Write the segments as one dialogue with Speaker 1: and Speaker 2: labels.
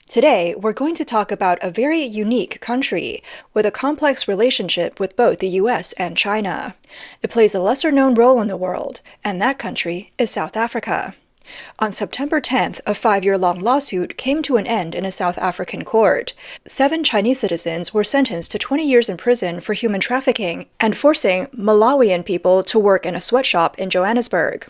Speaker 1: Today, we're going to talk about a very unique country with a complex relationship with both the US and China. It plays a lesser-known role in the world, and that country is South Africa. On September 10th, a 5-year-long lawsuit came to an end in a South African court. 7 Chinese citizens were sentenced to 20 years in prison for human trafficking and forcing Malawian people to work in a sweatshop in Johannesburg.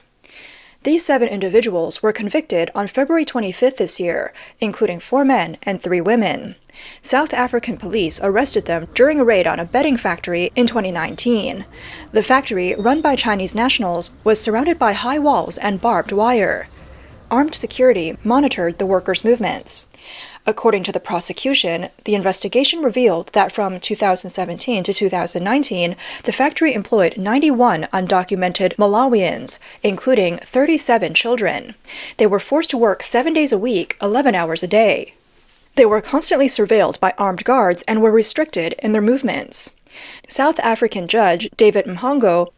Speaker 1: These 7 individuals were convicted on February 25th this year, including 4 men and 3 women. South African police arrested them during a raid on a bedding factory in 2019. The factory, run by Chinese nationals, was surrounded by high walls and barbed wire. Armed security monitored the workers' movements. According to the prosecution, the investigation revealed that from 2017 to 2019, the factory employed 91 undocumented Malawians, including 37 children. They were forced to work 7 days a week, 11 hours a day. They were constantly surveilled by armed guards and were restricted in their movements. South African judge David Mhango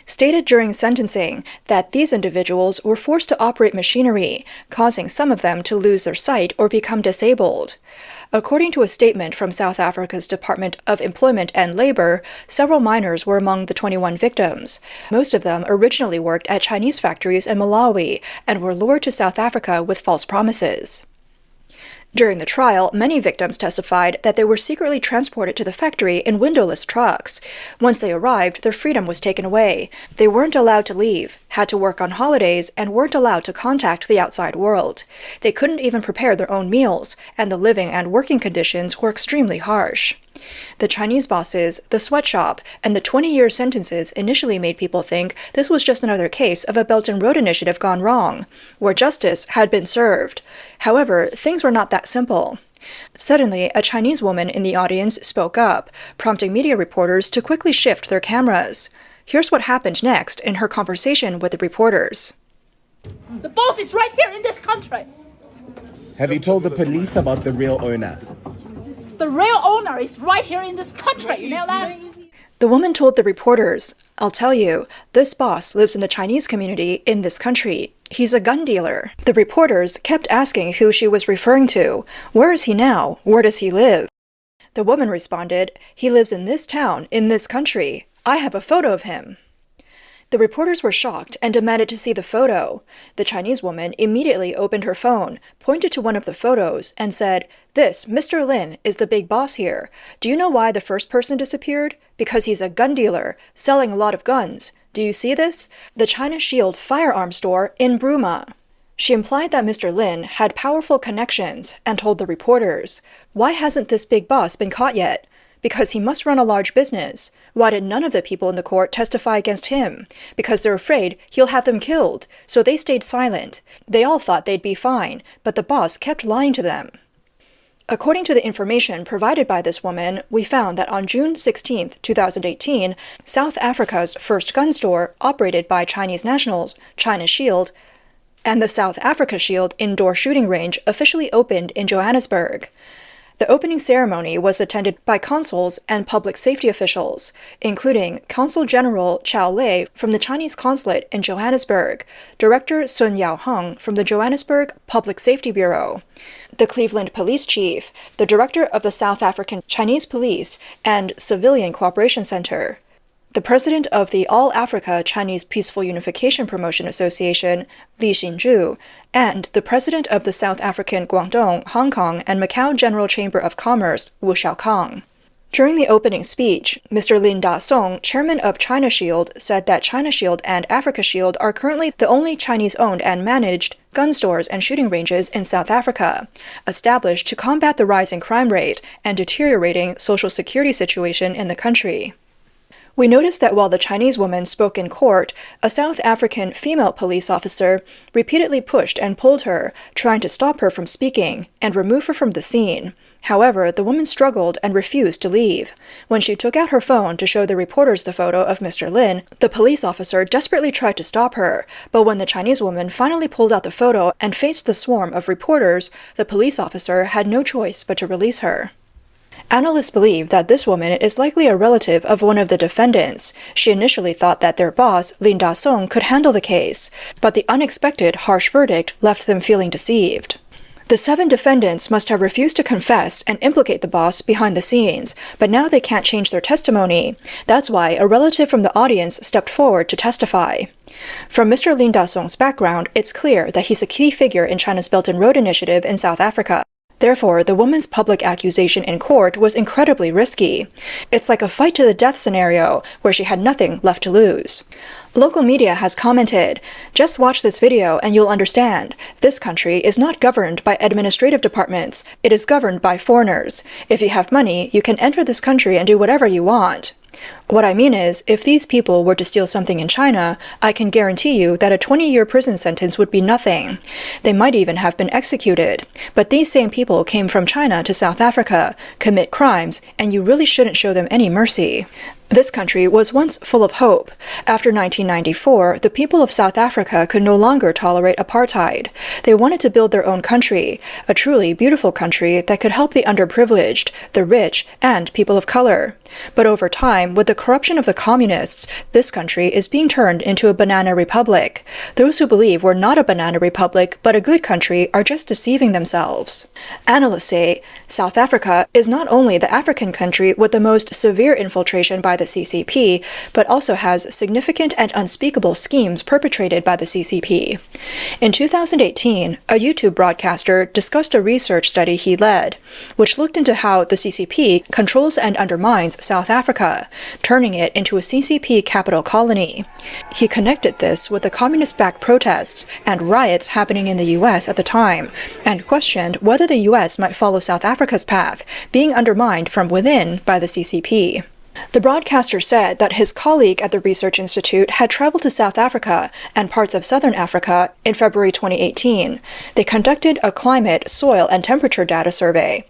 Speaker 1: stated during sentencing that these individuals were forced to operate machinery, causing some of them to lose their sight or become disabled. According to a statement from South Africa's Department of Employment and Labor, several minors were among the 21 victims. Most of them originally worked at Chinese factories in Malawi and were lured to South Africa with false promises. During the trial, many victims testified that they were secretly transported to the factory in windowless trucks. Once they arrived, their freedom was taken away. They weren't allowed to leave, had to work on holidays, and weren't allowed to contact the outside world. They couldn't even prepare their own meals, and the living and working conditions were extremely harsh. The Chinese bosses, the sweatshop, and the 20-year sentences initially made people think this was just another case of a Belt and Road Initiative gone wrong, where justice had been served. However, things were not that simple. Suddenly, a Chinese woman in the audience spoke up, prompting media reporters to quickly shift their cameras. Here's what happened next in her conversation with the reporters.
Speaker 2: The boss is right here in this country.
Speaker 3: Have you told the police about the real owner?
Speaker 2: The real owner is right here in this country, you know that?
Speaker 1: The woman told the reporters, "I'll tell you, this boss lives in the Chinese community in this country. He's a gun dealer." The reporters kept asking who she was referring to. Where is he now? Where does he live? The woman responded, "He lives in this town, in this country. I have a photo of him." The reporters were shocked and demanded to see the photo. The Chinese woman immediately opened her phone, pointed to one of the photos, and said, "This, Mr. Lin, is the big boss here. Do you know why the first person disappeared? Because he's a gun dealer, selling a lot of guns. Do you see this? The China Shield firearm store in Bruma." She implied that Mr. Lin had powerful connections and told the reporters, "Why hasn't this big boss been caught yet? Because he must run a large business. Why did none of the people in the court testify against him? Because they're afraid he'll have them killed, so they stayed silent. They all thought they'd be fine, but the boss kept lying to them." According to the information provided by this woman, we found that on June 16, 2018, South Africa's first gun store, operated by Chinese nationals, China Shield, and the South Africa Shield indoor shooting range officially opened in Johannesburg. The opening ceremony was attended by consuls and public safety officials, including Consul General Chao Lei from the Chinese consulate in Johannesburg, Director Sun Yao-hung from the Johannesburg Public Safety Bureau, the Cleveland Police Chief, the Director of the South African Chinese Police and Civilian Cooperation Center, the President of the All Africa Chinese Peaceful Unification Promotion Association, Li Xinzhu, and the President of the South African Guangdong, Hong Kong, and Macau General Chamber of Commerce, Wu Xiaokang. During the opening speech, Mr. Lin Da-song, chairman of China Shield, said that China Shield and Africa Shield are currently the only Chinese-owned and managed gun stores and shooting ranges in South Africa, established to combat the rising crime rate and deteriorating social security situation in the country. We noticed that while the Chinese woman spoke in court, a South African female police officer repeatedly pushed and pulled her, trying to stop her from speaking and remove her from the scene. However, the woman struggled and refused to leave. When she took out her phone to show the reporters the photo of Mr. Lin, the police officer desperately tried to stop her, but when the Chinese woman finally pulled out the photo and faced the swarm of reporters, the police officer had no choice but to release her. Analysts believe that this woman is likely a relative of one of the defendants. She initially thought that their boss, Lin Da-song, could handle the case, but the unexpected harsh verdict left them feeling deceived. The 7 defendants must have refused to confess and implicate the boss behind the scenes, but now they can't change their testimony. That's why a relative from the audience stepped forward to testify. From Mr. Lin Da-song's background, it's clear that he's a key figure in China's Belt and Road Initiative in South Africa. Therefore, the woman's public accusation in court was incredibly risky. It's like a fight to the death scenario, where she had nothing left to lose. Local media has commented, "Just watch this video and you'll understand. This country is not governed by administrative departments. It is governed by foreigners. If you have money, you can enter this country and do whatever you want." What I mean is, if these people were to steal something in China, I can guarantee you that a 20-year prison sentence would be nothing. They might even have been executed. But these same people came from China to South Africa, commit crimes, and you really shouldn't show them any mercy. This country was once full of hope. After 1994, the people of South Africa could no longer tolerate apartheid. They wanted to build their own country, a truly beautiful country that could help the underprivileged, the rich, and people of color. But over time, with the corruption of the communists, this country is being turned into a banana republic. Those who believe we're not a banana republic, but a good country, are just deceiving themselves. Analysts say South Africa is not only the African country with the most severe infiltration by the CCP, but also has significant and unspeakable schemes perpetrated by the CCP. In 2018, a YouTube broadcaster discussed a research study he led, which looked into how the CCP controls and undermines South Africa, turning it into a CCP capital colony. He connected this with the communist-backed protests and riots happening in the US at the time, and questioned whether the US might follow South Africa's path, being undermined from within by the CCP. The broadcaster said that his colleague at the research institute had traveled to South Africa and parts of southern Africa in February 2018. They conducted a climate, soil, and temperature data survey.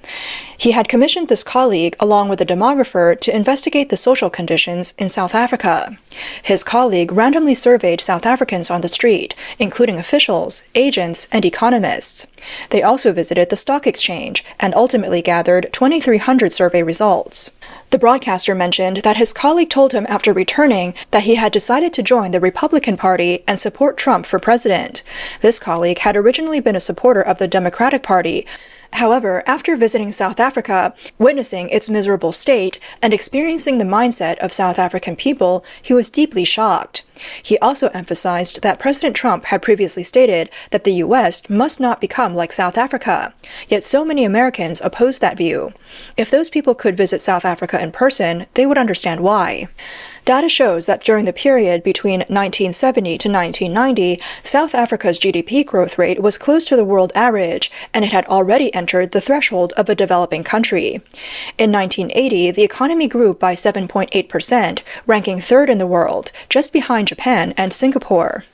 Speaker 1: He had commissioned this colleague, along with a demographer, to investigate the social conditions in South Africa. His colleague randomly surveyed South Africans on the street, including officials, agents, and economists. They also visited the stock exchange and ultimately gathered 2,300 survey results. The broadcaster mentioned that his colleague told him after returning that he had decided to join the Republican Party and support Trump for president. This colleague had originally been a supporter of the Democratic Party. However, after visiting South Africa, witnessing its miserable state, and experiencing the mindset of South African people, he was deeply shocked. He also emphasized that President Trump had previously stated that the U.S. must not become like South Africa, yet so many Americans opposed that view. If those people could visit South Africa in person, they would understand why. Data shows that during the period between 1970 to 1990, South Africa's GDP growth rate was close to the world average, and it had already entered the threshold of a developing country. In 1980, the economy grew by 7.8%, ranking third in the world, just behind Japan and Singapore.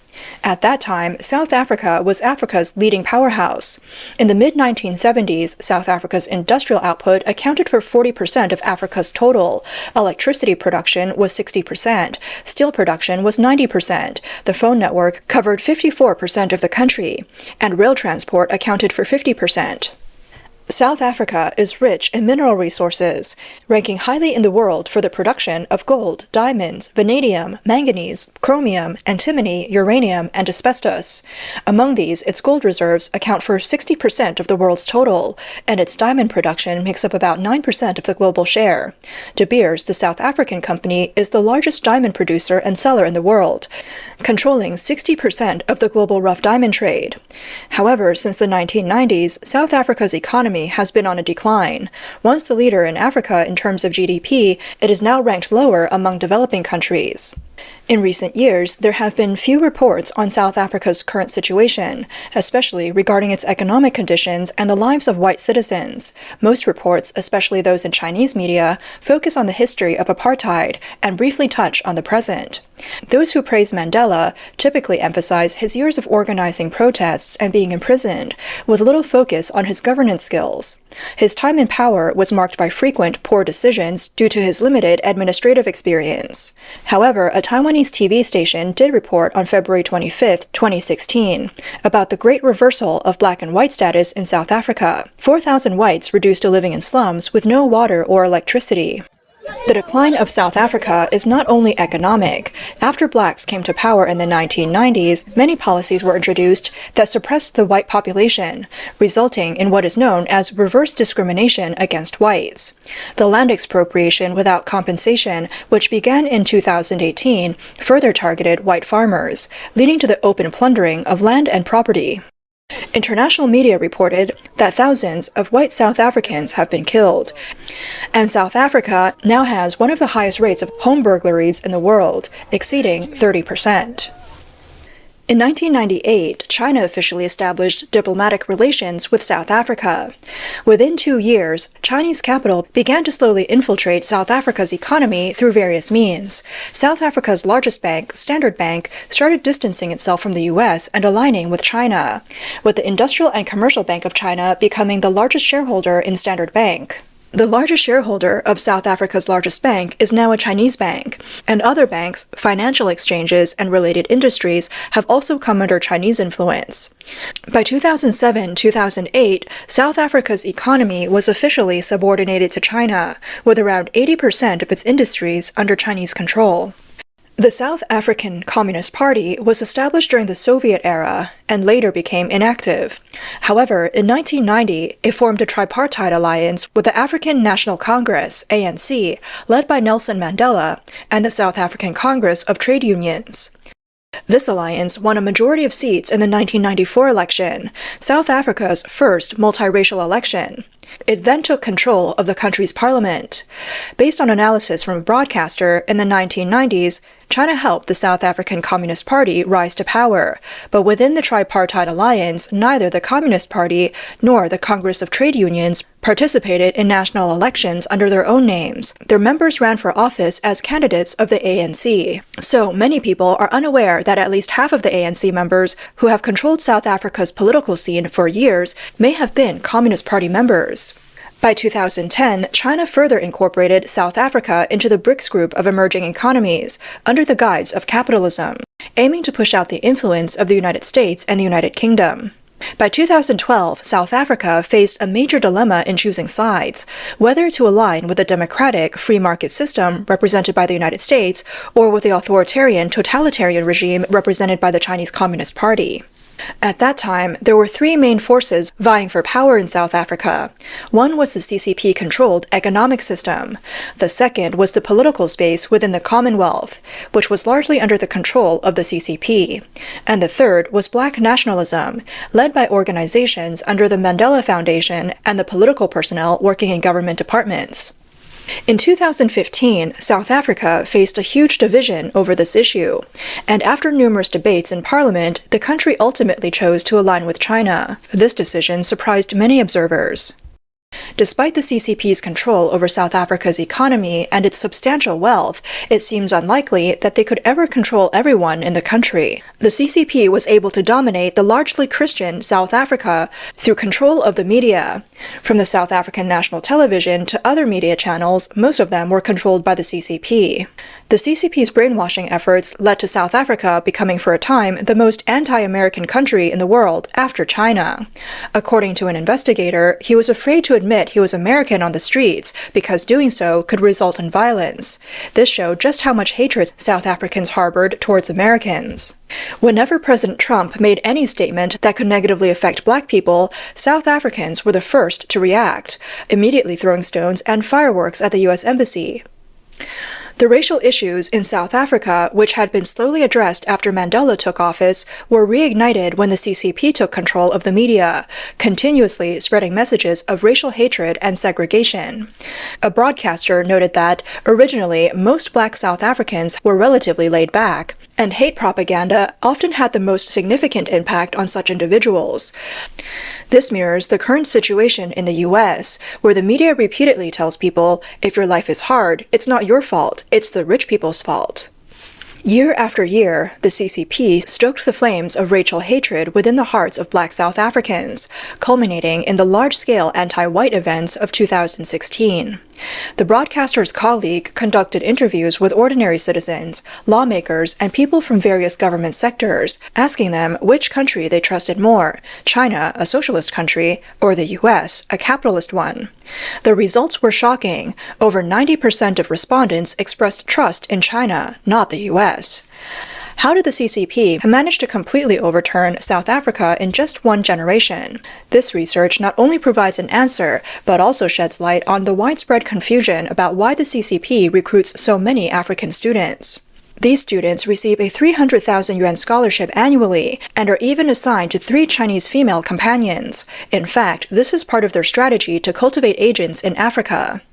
Speaker 1: At that time, South Africa was Africa's leading powerhouse. In the mid-1970s, South Africa's industrial output accounted for 40% of Africa's total. Electricity production was 60%. Steel production was 90%. The phone network covered 54% of the country. And rail transport accounted for 50%. South Africa is rich in mineral resources, ranking highly in the world for the production of gold, diamonds, vanadium, manganese, chromium, antimony, uranium, and asbestos. Among these, its gold reserves account for 60% of the world's total, and its diamond production makes up about 9% of the global share. De Beers, the South African company, is the largest diamond producer and seller in the world, controlling 60% of the global rough diamond trade. However, since the 1990s, South Africa's economy has been on a decline. Once the leader in Africa in terms of GDP, it is now ranked lower among developing countries. In recent years, there have been few reports on South Africa's current situation, especially regarding its economic conditions and the lives of white citizens. Most reports, especially those in Chinese media, focus on the history of apartheid and briefly touch on the present. Those who praise Mandela typically emphasize his years of organizing protests and being imprisoned, with little focus on his governance skills. His time in power was marked by frequent poor decisions due to his limited administrative experience. However, a Taiwanese TV station did report on February 25, 2016, about the great reversal of black and white status in South Africa. 4,000 whites reduced to living in slums with no water or electricity. The decline of South Africa is not only economic. After blacks came to power in the 1990s, many policies were introduced that suppressed the white population, resulting in what is known as reverse discrimination against whites. The land expropriation without compensation, which began in 2018, further targeted white farmers, leading to the open plundering of land and property. International media reported that thousands of white South Africans have been killed, and South Africa now has one of the highest rates of home burglaries in the world, exceeding 30%. In 1998, China officially established diplomatic relations with South Africa. Within 2 years, Chinese capital began to slowly infiltrate South Africa's economy through various means. South Africa's largest bank, Standard Bank, started distancing itself from the U.S. and aligning with China, with the Industrial and Commercial Bank of China becoming the largest shareholder in Standard Bank. The largest shareholder of South Africa's largest bank is now a Chinese bank, and other banks, financial exchanges, and related industries have also come under Chinese influence. By 2007-2008, South Africa's economy was officially subordinated to China, with around 80% of its industries under Chinese control. The South African Communist Party was established during the Soviet era and later became inactive. However, in 1990, it formed a tripartite alliance with the African National Congress, ANC, led by Nelson Mandela, and the South African Congress of Trade Unions. This alliance won a majority of seats in the 1994 election, South Africa's first multiracial election. It then took control of the country's parliament. Based on analysis from a broadcaster in the 1990s, China helped the South African Communist Party rise to power, but within the tripartite alliance, neither the Communist Party nor the Congress of Trade Unions participated in national elections under their own names. Their members ran for office as candidates of the ANC. So many people are unaware that at least half of the ANC members who have controlled South Africa's political scene for years may have been Communist Party members. By 2010, China further incorporated South Africa into the BRICS group of emerging economies under the guise of capitalism, aiming to push out the influence of the United States and the United Kingdom. By 2012, South Africa faced a major dilemma in choosing sides, whether to align with the democratic, free market system represented by the United States or with the authoritarian, totalitarian regime represented by the Chinese Communist Party. At that time, there were three main forces vying for power in South Africa. One was the CCP-controlled economic system. The second was the political space within the Commonwealth, which was largely under the control of the CCP. And the third was black nationalism, led by organizations under the Mandela Foundation and the political personnel working in government departments. In 2015, South Africa faced a huge division over this issue, and after numerous debates in Parliament, the country ultimately chose to align with China. This decision surprised many observers. Despite the CCP's control over South Africa's economy and its substantial wealth, it seems unlikely that they could ever control everyone in the country. The CCP was able to dominate the largely Christian South Africa through control of the media. From the South African national television to other media channels, most of them were controlled by the CCP. The CCP's brainwashing efforts led to South Africa becoming for a time the most anti-American country in the world after China. According to an investigator, he was afraid to admit he was American on the streets because doing so could result in violence. This showed just how much hatred South Africans harbored towards Americans. Whenever President Trump made any statement that could negatively affect black people, South Africans were the first to react, immediately throwing stones and fireworks at the U.S. Embassy. The racial issues in South Africa, which had been slowly addressed after Mandela took office, were reignited when the CCP took control of the media, continuously spreading messages of racial hatred and segregation. A broadcaster noted that, originally, most black South Africans were relatively laid back, and hate propaganda often had the most significant impact on such individuals. This mirrors the current situation in the U.S., where the media repeatedly tells people, if your life is hard, it's not your fault, it's the rich people's fault. Year after year, the CCP stoked the flames of racial hatred within the hearts of black South Africans, culminating in the large-scale anti-white events of 2016. The broadcaster's colleague conducted interviews with ordinary citizens, lawmakers, and people from various government sectors, asking them which country they trusted more, China, a socialist country, or the US, a capitalist one. The results were shocking. Over 90% of respondents expressed trust in China, not the US. How did the CCP manage to completely overturn South Africa in just one generation? This research not only provides an answer, but also sheds light on the widespread confusion about why the CCP recruits so many African students. These students receive a 300,000 yuan scholarship annually and are even assigned to 3 Chinese female companions. In fact, this is part of their strategy to cultivate agents in Africa.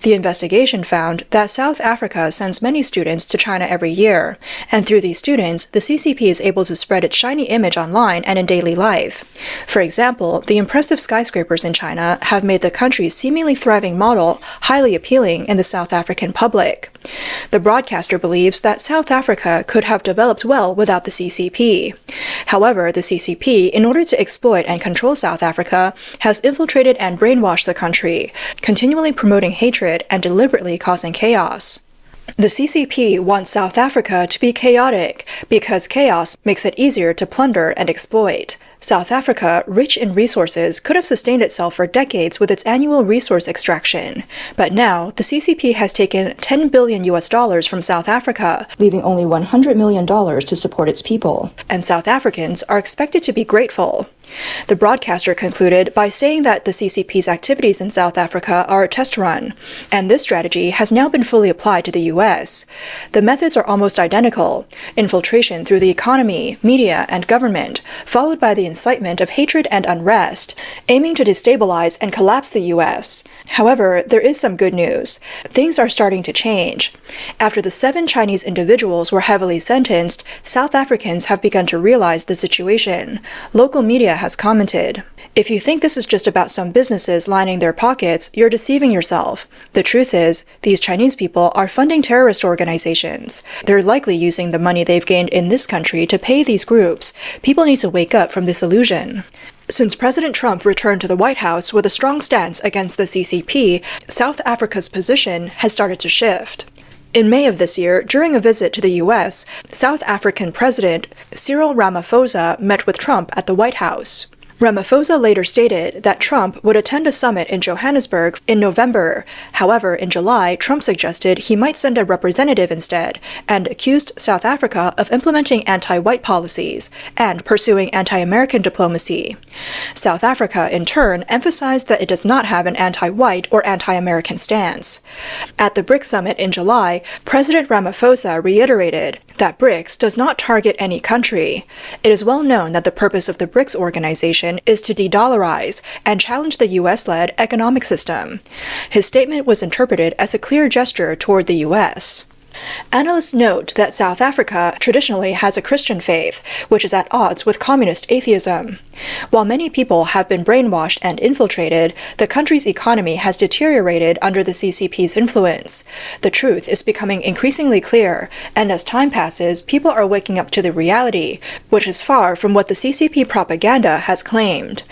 Speaker 1: The investigation found that South Africa sends many students to China every year, and through these students, the CCP is able to spread its shiny image online and in daily life. For example, the impressive skyscrapers in China have made the country's seemingly thriving model highly appealing in the South African public. The broadcaster believes that South Africa could have developed well without the CCP. However, the CCP, in order to exploit and control South Africa, has infiltrated and brainwashed the country, continually promoting hatred and deliberately causing chaos. The CCP wants South Africa to be chaotic because chaos makes it easier to plunder and exploit. South Africa, rich in resources, could have sustained itself for decades with its annual resource extraction. But now, the CCP has taken $10 billion from South Africa, leaving only $100 million to support its people. And South Africans are expected to be grateful. The broadcaster concluded by saying that the CCP's activities in South Africa are a test run, and this strategy has now been fully applied to the US. The methods are almost identical: infiltration through the economy, media, and government, followed by the incitement of hatred and unrest, aiming to destabilize and collapse the US. However, there is some good news. Things are starting to change. After the 7 Chinese individuals were heavily sentenced, South Africans have begun to realize the situation. Local media has commented, "If you think this is just about some businesses lining their pockets, you're deceiving yourself. The truth is, these Chinese people are funding terrorist organizations. They're likely using the money they've gained in this country to pay these groups. People need to wake up from this illusion." Since President Trump returned to the White House with a strong stance against the CCP, South Africa's position has started to shift. In May of this year, during a visit to the US, South African President Cyril Ramaphosa met with Trump at the White House. Ramaphosa later stated that Trump would attend a summit in Johannesburg in November. However, in July, Trump suggested he might send a representative instead and accused South Africa of implementing anti-white policies and pursuing anti-American diplomacy. South Africa, in turn, emphasized that it does not have an anti-white or anti-American stance. At the BRICS summit in July, President Ramaphosa reiterated that BRICS does not target any country. It is well known that the purpose of the BRICS organization is to de-dollarize and challenge the US-led economic system. His statement was interpreted as a clear gesture toward the US. Analysts note that South Africa traditionally has a Christian faith, which is at odds with communist atheism. While many people have been brainwashed and infiltrated, the country's economy has deteriorated under the CCP's influence. The truth is becoming increasingly clear, and as time passes, people are waking up to the reality, which is far from what the CCP propaganda has claimed.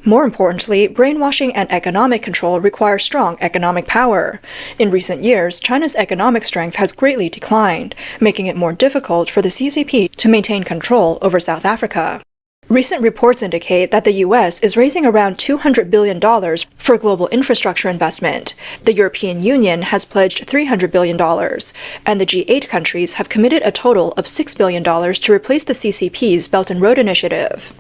Speaker 1: More importantly, brainwashing and economic control require strong economic power. In recent years, China's economic strength has greatly declined, making it more difficult for the CCP to maintain control over South Africa. Recent reports indicate that the US is raising around $200 billion for global infrastructure investment. The European Union has pledged $300 billion, and the G8 countries have committed a total of $6 billion to replace the CCP's Belt and Road Initiative.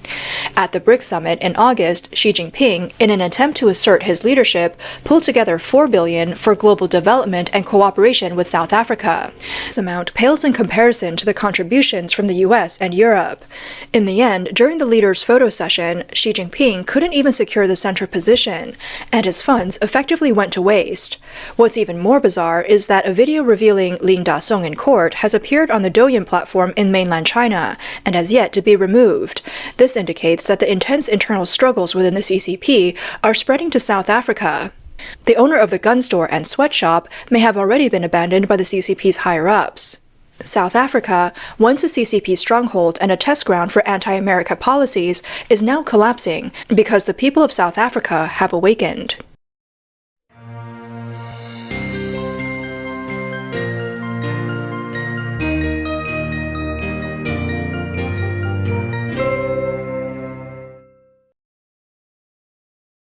Speaker 1: At the BRICS summit in August, Xi Jinping, in an attempt to assert his leadership, pulled together $4 billion for global development and cooperation with South Africa. This amount pales in comparison to the contributions from the US and Europe. In the end, during the leader's photo session, Xi Jinping couldn't even secure the center position, and his funds effectively went to waste. What's even more bizarre is that a video revealing Lin Da-song in court has appeared on the Douyin platform in mainland China and has yet to be removed. This indicates that the intense internal struggles within the CCP are spreading to South Africa. The owner of the gun store and sweatshop may have already been abandoned by the CCP's higher-ups. South Africa, once a CCP stronghold and a test ground for anti-America policies, is now collapsing because the people of South Africa have awakened.